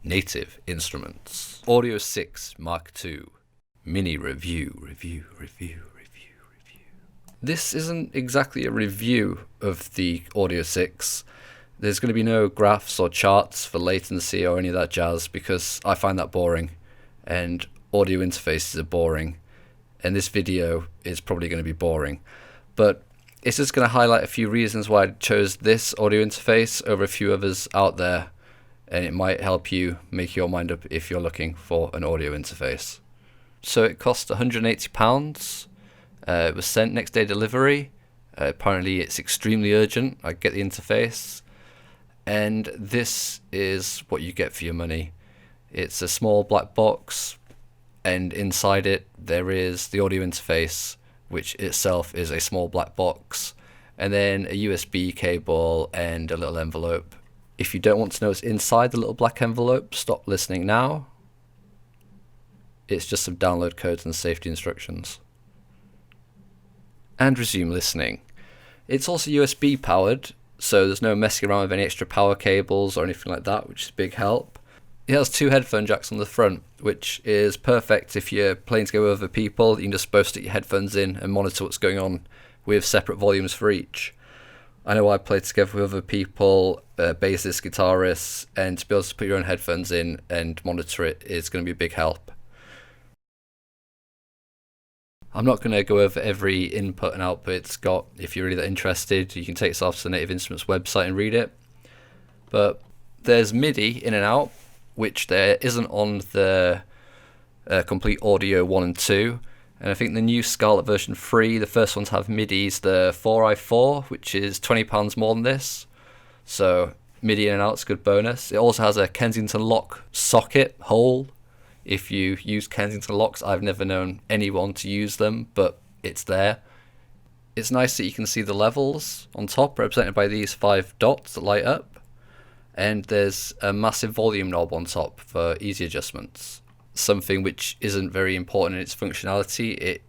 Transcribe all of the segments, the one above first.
Native Instruments Audio 6 Mark II Mini Review. This isn't exactly a review of the Audio 6. There's going to be no graphs or charts for latency or any of that jazz because I find that boring and audio interfaces are boring, and this video is probably going to be boring. But it's just going to highlight a few reasons why I chose this audio interface over a few others out there, and it might help you make your mind up if you're looking for an audio interface. So it cost £180. It was sent next day delivery. Apparently it's extremely urgent. I get the interface, and this is what you get for your money. It's a small black box, and inside it there is the audio interface, which itself is a small black box, and then a USB cable and a little envelope. If you don't want to know what's inside the little black envelope, stop listening now. It's just some download codes and safety instructions. And resume listening. It's also USB powered, so there's no messing around with any extra power cables or anything like that, which is a big help. It has 2 headphone jacks on the front, which is perfect if you're playing together with other people. You can just both stick your headphones in and monitor what's going on with separate volumes for each. I know I play together with other people, bassists, guitarists, and to be able to put your own headphones in and monitor it is going to be a big help. I'm not going to go over every input and output it's got. If you're really that interested, you can take yourself to the Native Instruments website and read it. But there's MIDI in and out, which there isn't on the Komplete Audio 1 and 2. And I think the new Scarlett version 3, the first one to have MIDI is the 4i4, which is £20 more than this. So MIDI in and out's a good bonus. It also has a Kensington lock socket hole. If you use Kensington locks, I've never known anyone to use them, but it's there. It's nice that you can see the levels on top, represented by these 5 dots that light up. And there's a massive volume knob on top for easy adjustments. Something which isn't very important in its functionality. It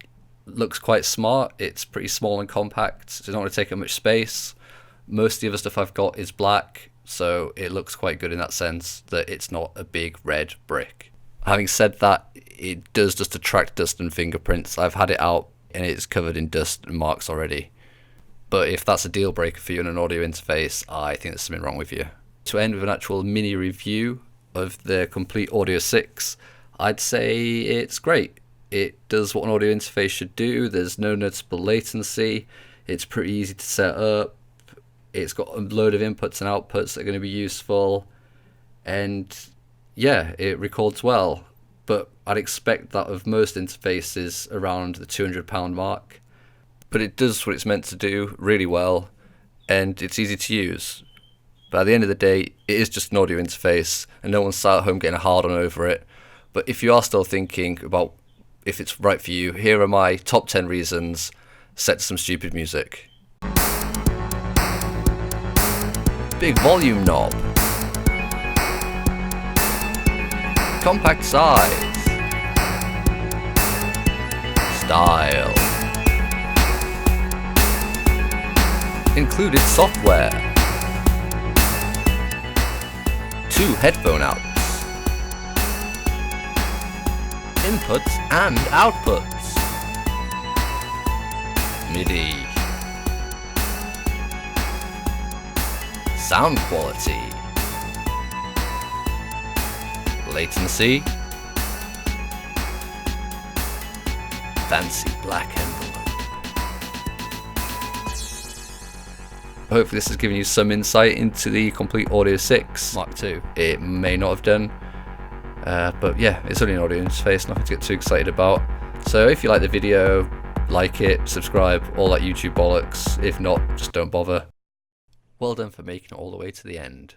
looks quite smart. It's pretty small and compact, so it's not going to take up much space. Most of the other stuff I've got is black, so it looks quite good in that sense that it's not a big red brick. Having said that, it does just attract dust and fingerprints. I've had it out and it's covered in dust and marks already. But if that's a deal breaker for you in an audio interface, I think there's something wrong with you. To end with an actual mini review of the Komplete Audio 6, I'd say it's great. It does what an audio interface should do. There's no noticeable latency. It's pretty easy to set up. It's got a load of inputs and outputs that are going to be useful. And yeah, it records well. But I'd expect that of most interfaces around the £200 mark. But it does what it's meant to do really well, and it's easy to use. But at the end of the day, it is just an audio interface, and no one's sat at home getting a hard-on over it. But if you are still thinking about if it's right for you, here are my top 10 reasons. Set to some stupid music. Big volume knob. Compact size. Style. Included software. 2 headphone outs. Inputs and outputs. MIDI. Sound quality. Latency Fancy black envelope. Hopefully this has given you some insight into the Komplete Audio 6 Mark II. It may not have done. But yeah, it's only an audio interface, nothing to get too excited about. So if you like the video, like it, subscribe, all that YouTube bollocks. If not, just don't bother. Well done for making it all the way to the end.